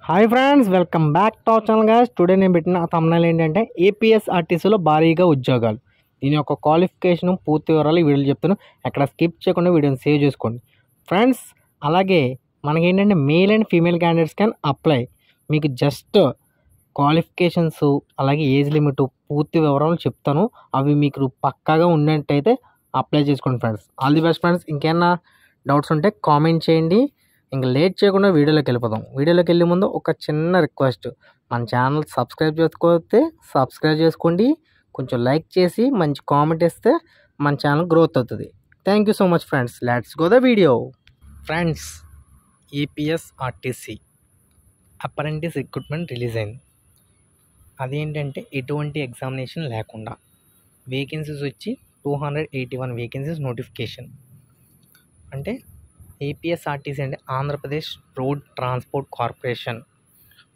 Hi friends, welcome back to our channel guys. Today నేను పెట్టిన thumbnail ఏంటంటే ఏపీఎస్ఆర్టీసీలో భారీగా ఉద్యోగాలు. దీని యొక్క క్వాలిఫికేషన్ పూర్తి వివరాలు ఈ వీడియోలో చెప్తాను. ఎక్కడ స్కిప్ చేయకుండా వీడియోని సేవ్ చేసుకోండి ఫ్రెండ్స్. అలాగే మనకేంటంటే male and female candidates can apply. మీకు జస్ట్ క్వాలిఫికేషన్స్ అలాగే ఏజ్ లిమిట్ పూర్తి వివరాలు చెప్తాను. అవి మీకు పక్కాగా ఉన్నట్టయితే అప్లై చేసుకోండి friends. All the best friends. ఇంకేమైనా డౌట్స్ ఉంటే కామెంట్ చేయండి. ఇంకా లేట్ చేయకుండా వీడియోలోకి వెళ్ళిపోదాం. వీడియోలోకి వెళ్ళే ముందు ఒక చిన్న రిక్వెస్ట్, మన ఛానల్ సబ్స్క్రైబ్ చేసుకోకపోతే సబ్స్క్రైబ్ చేసుకోండి. కొంచెం లైక్ చేసి మంచి కామెంట్ ఇస్తే మన ఛానల్ గ్రోత్ అవుతుంది. Thank you so much friends. Let's go the video friends. APSRTC apprentice recruitment release అయింది. అదేంటంటే ఎటువంటి ఎగ్జామినేషన్ లేకుండా వేకెన్సీస్ వచ్చి 281 వేకెన్సీస్ నోటిఫికేషన్. అంటే ఏపీఎస్ఆర్టీసీ అంటే ఆంధ్రప్రదేశ్ రోడ్ ట్రాన్స్పోర్ట్ కార్పొరేషన్.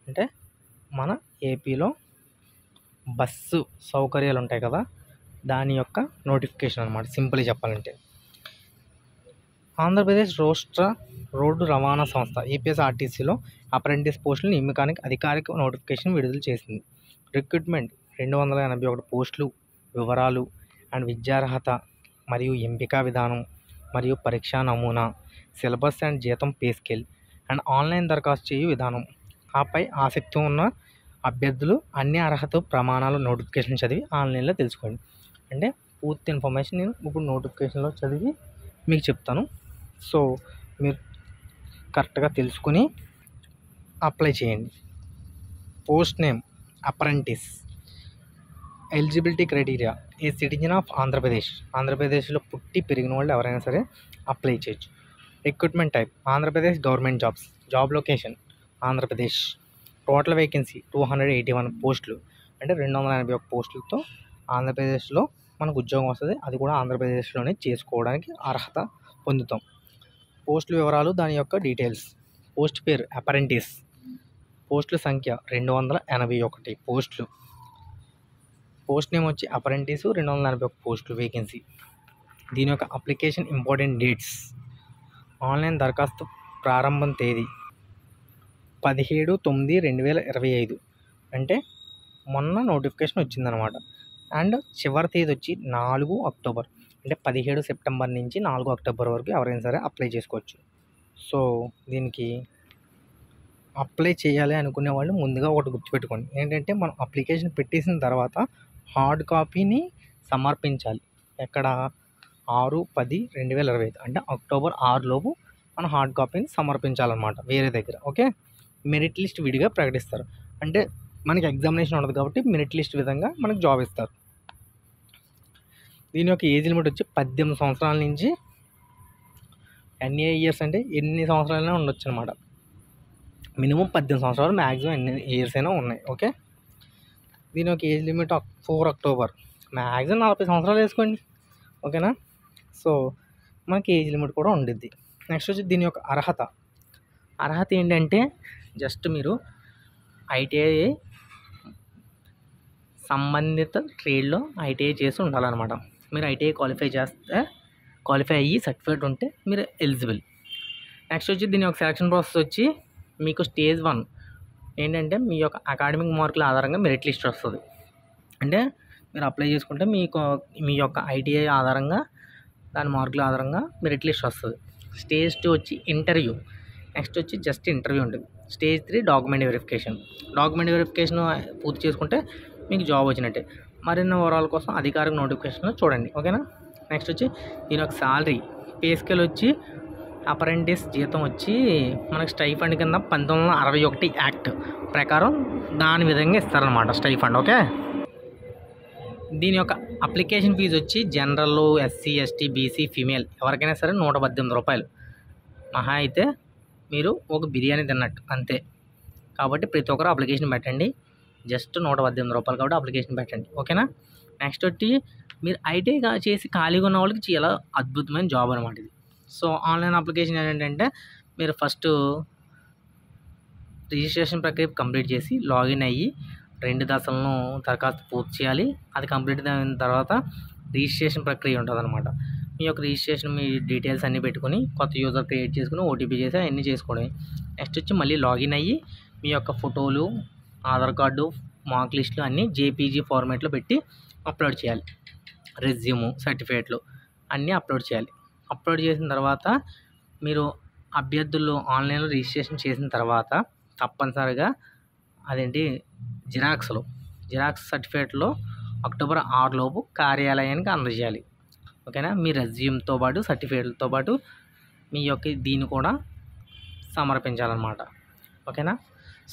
అంటే మన ఏపీలో బస్సు సౌకర్యాలు ఉంటాయి కదా, దాని యొక్క నోటిఫికేషన్ అనమాట. సింపుల్గా చెప్పాలంటే ఆంధ్రప్రదేశ్ రాష్ట్ర రోడ్డు రవాణా సంస్థ ఏపీఎస్ఆర్టీసీలో అప్రెంటిస్ పోస్టులు నియామకానికి అధికారిక నోటిఫికేషన్ విడుదల చేసింది. రిక్రూట్మెంట్ 281 పోస్టులు వివరాలు అండ్ విద్యార్హత మరియు ఎంపిక విధానం మరియు పరీక్షా నమూనా, సిలబస్ అండ్ జీతం పే స్కేల్ అండ్ ఆన్లైన్ దరఖాస్తు చేయు విధానం. ఆపై ఆసక్తి ఉన్న అభ్యర్థులు అన్ని అర్హత ప్రమాణాలు నోటిఫికేషన్ చదివి ఆన్లైన్లో తెలుసుకోండి. అంటే పూర్తి ఇన్ఫర్మేషన్ నేను ఇప్పుడు నోటిఫికేషన్లో చదివి మీకు చెప్తాను. సో మీరు కరెక్ట్గా తెలుసుకుని అప్లై చేయండి. Post name apprentice. Eligibility criteria A citizen of ఆంధ్రప్రదేశ్లో పుట్టి పెరిగిన వాళ్ళు ఎవరైనా సరే అప్లై చేయొచ్చు. Recruitment type Andhra Pradesh government jobs. Job location Andhra Pradesh. Total vacancy 281 పోస్టులు. అంటే 281 పోస్టులతో ఆంధ్రప్రదేశ్లో మనకు ఉద్యోగం వస్తుంది. అది కూడా ఆంధ్రప్రదేశ్లోనే చేసుకోవడానికి అర్హత పొందుతాం. పోస్టుల వివరాలు, దాని యొక్క డీటెయిల్స్. పోస్ట్ పేరు అప్రెంటిస్. పోస్టుల సంఖ్య 281 పోస్టులు. పోస్ట్ నేమ్ వచ్చి అప్రెంటిస్. 281 పోస్టులు వేకెన్సీ. దీని యొక్క అప్లికేషన్ ఇంపార్టెంట్ డేట్స్. ఆన్లైన్ దరఖాస్తు ప్రారంభం తేదీ 17/9/2025. అంటే మొన్న నోటిఫికేషన్ వచ్చిందనమాట. అండ్ చివరి తేదీ వచ్చి 4 అక్టోబర్. అంటే 17 సెప్టెంబర్ నుంచి 4 అక్టోబర్ వరకు ఎవరైనా సరే అప్లై చేసుకోవచ్చు. సో దీనికి అప్లై చేయాలి అనుకునే వాళ్ళు ముందుగా ఒకటి గుర్తుపెట్టుకోండి. ఏంటంటే మనం అప్లికేషన్ పెట్టేసిన తర్వాత హార్డ్ కాపీని సమర్పించాలి. ఎక్కడ 6/10/2025 అంటే అక్టోబర్ 6 లోపు మన హార్డ్ కాపీని సమర్పించాలన్నమాట వేరే దగ్గర. ఓకే. మెరిట్ లిస్ట్ విడిగా ప్రకటిస్తారు. అంటే మనకి ఎగ్జామినేషన్ ఉండదు కాబట్టి మెరిట్ లిస్ట్ విధంగా మనకు జాబ్ ఇస్తారు. దీని యొక్క ఏజ్ లిమిట్ వచ్చి 18 సంవత్సరాల నుంచి ఎన్ని ఇయర్స్ అంటే ఎన్ని సంవత్సరాలైనా ఉండొచ్చు అనమాట. మినిమం 18 సంవత్సరాలు, మ్యాక్సిమం ఎన్ని ఇయర్స్ అయినా ఉన్నాయి. ఓకే. దీని యొక్క ఏజ్ లిమిట్ 4 అక్టోబర్. మ్యాక్సిమం 40 సంవత్సరాలు వేసుకోండి. ఓకేనా. సో మనకి ఏజ్ లిమిట్ కూడా ఉండిద్ది. నెక్స్ట్ వచ్చి దీని యొక్క అర్హత ఏంటంటే జస్ట్ మీరు ఐటీఐ సంబంధిత ట్రేడ్లో ఐటీఐ చేసి ఉండాలన్నమాట. మీరు ఐటీఐ క్వాలిఫై అయ్యి సర్టిఫికేట్ ఉంటే మీరు ఎలిజిబుల్. నెక్స్ట్ వచ్చి దీని యొక్క సెలక్షన్ ప్రాసెస్ వచ్చి మీకు స్టేజ్ 1 ఏంటంటే మీ యొక్క అకాడమిక్ మార్కుల ఆధారంగా మెరిట్ లిస్ట్ వస్తుంది. అంటే మీరు అప్లై చేసుకుంటే మీ యొక్క ఐటీఐ ఆధారంగా దాని మార్కుల ఆధారంగా మెరిట్ లిస్ట్ వస్తుంది. స్టేజ్ 2 వచ్చి ఇంటర్వ్యూ. నెక్స్ట్ వచ్చి జస్ట్ ఇంటర్వ్యూ ఉంటుంది. స్టేజ్ 3 డాక్యుమెంట్ వెరిఫికేషన్ పూర్తి చేసుకుంటే మీకు జాబ్ వచ్చినట్టే. మరిన్ని వివరాల కోసం అధికారిక నోటిఫికేషన్లో చూడండి. ఓకేనా. నెక్స్ట్ వచ్చి దీని యొక్క శాలరీ పే స్కేల్ వచ్చి అప్రెంటిస్ జీతం వచ్చి మనకి స్టైఫండ్ కింద 1961 యాక్ట్ ప్రకారం దాని విధంగా ఇస్తారనమాట స్టైఫండ్. ఓకే. దీని యొక్క అప్లికేషన్ ఫీజు వచ్చి general, SC, ST, BC, female ఎవరికైనా సరే 118 రూపాయలు. మహా అయితే మీరు ఒక బిర్యానీ తిన్నట్టు అంతే. కాబట్టి ప్రతి ఒక్కరు అప్లికేషన్ పెట్టండి. జస్ట్ 118 రూపాయలు కాబట్టి అప్లికేషన్ పెట్టండి. ఓకేనా. నెక్స్ట్ వచ్చి మీరు ఐటీఐ చేసి ఖాళీగా ఉన్న వాళ్ళకి చాలా అద్భుతమైన జాబ్ అనమాట ఇది. సో ఆన్లైన్ అప్లికేషన్ ఏంటంటే మీరు ఫస్ట్ రిజిస్ట్రేషన్ ప్రక్రియ కంప్లీట్ చేసి లాగిన్ అయ్యి 2 దశలను దరఖాస్తు పూర్తి చేయాలి. అది కంప్లీట్ అయిన తర్వాత రిజిస్ట్రేషన్ ప్రక్రియ ఉంటుంది అనమాట. మీ యొక్క రిజిస్ట్రేషన్ మీ డీటెయిల్స్ అన్నీ పెట్టుకొని కొత్త యూజర్ క్రియేట్ చేసుకుని ఓటీపీ చేసి అన్నీ చేసుకోవడమే. నెక్స్ట్ వచ్చి మళ్ళీ లాగిన్ అయ్యి మీ యొక్క ఫోటోలు, ఆధార్ కార్డు, మార్క్ లిస్టులు అన్నీ జేపీజీ ఫార్మాట్లో పెట్టి అప్లోడ్ చేయాలి. రెజ్యూము, సర్టిఫికేట్లు అన్నీ అప్లోడ్ చేయాలి. అప్లోడ్ చేసిన తర్వాత మీరు అభ్యర్థులు ఆన్లైన్లో రిజిస్ట్రేషన్ చేసిన తర్వాత తప్పనిసరిగా జిరాక్స్ సర్టిఫికేట్లో అక్టోబర్ 6 లోపు కార్యాలయానికి అందజేయాలి. ఓకేనా. మీ రెజ్యూమ్తో పాటు సర్టిఫికేట్లతో పాటు మీ యొక్క దీన్ని కూడా సమర్పించాలన్నమాట. ఓకేనా.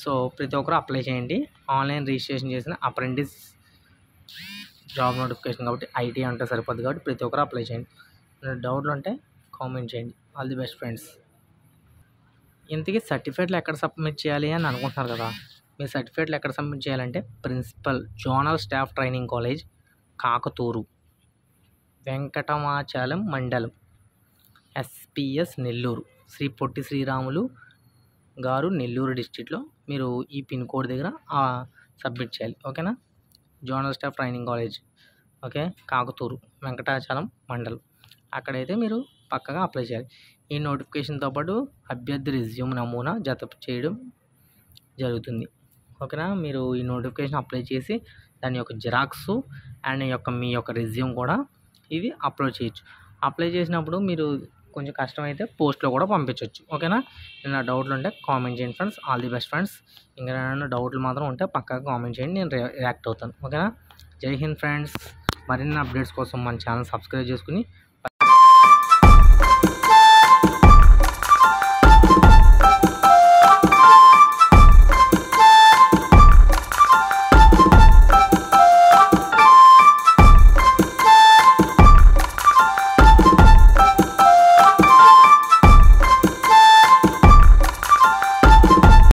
సో ప్రతి ఒక్కరు అప్లై చేయండి. ఆన్లైన్ రిజిస్ట్రేషన్ చేసిన అప్రెంటిస్ జాబ్ నోటిఫికేషన్ కాబట్టి ఐటీ అంటే సరిపోద్ది కాబట్టి ప్రతి ఒక్కరు అప్లై చేయండి. డౌట్లు ఉంటే కామెంట్ చేయండి. All the best friends. ఇంతకీ సర్టిఫికేట్లు ఎక్కడ సబ్మిట్ చేయాలి అని అనుకుంటున్నారు కదా. మీ సర్టిఫికేట్లు ఎక్కడ సబ్మిట్ చేయాలంటే principal zonal staff training college, Kakaturu, Venkatachalam మండలం, ఎస్పీఎస్ నెల్లూరు, శ్రీ పొట్టి శ్రీరాములు గారు నెల్లూరు డిస్ట్రిక్ట్లో మీరు ఈ పిన్ కోడ్ దగ్గర సబ్మిట్ చేయాలి. ఓకేనా. Zonal staff training college, okay, Kakaturu, Venkatachalam మండలం, అక్కడైతే మీరు పక్కగా అప్లై చేయాలి. ఈ నోటిఫికేషన్తో పాటు అభ్యర్థి రెజ్యూమ్ నమూనా జత చేయడం జరుగుతుంది. ఓకేనా. మీరు ఈ నోటిఫికేషన్ అప్లై చేసి దాని యొక్క జిరాక్స్ అండ్ మీ యొక్క రెజ్యూమ్ కూడా ఇది అప్లోడ్ చేయొచ్చు. అప్లై చేసినప్పుడు మీరు కొంచెం కష్టమైతే పోస్ట్లో కూడా పంపించవచ్చు. ఓకేనా. ఏమైనా డౌట్లు ఉంటే కామెంట్ చేయండి friends. All the best friends. ఇంకా ఏమైనా డౌట్లు మాత్రం ఉంటే పక్కాగా కామెంట్ చేయండి, నేను రియాక్ట్ అవుతాను. ఓకేనా. జై హింద్ ఫ్రెండ్స్. మరిన్ని అప్డేట్స్ కోసం మన ఛానల్ సబ్స్క్రైబ్ చేసుకుని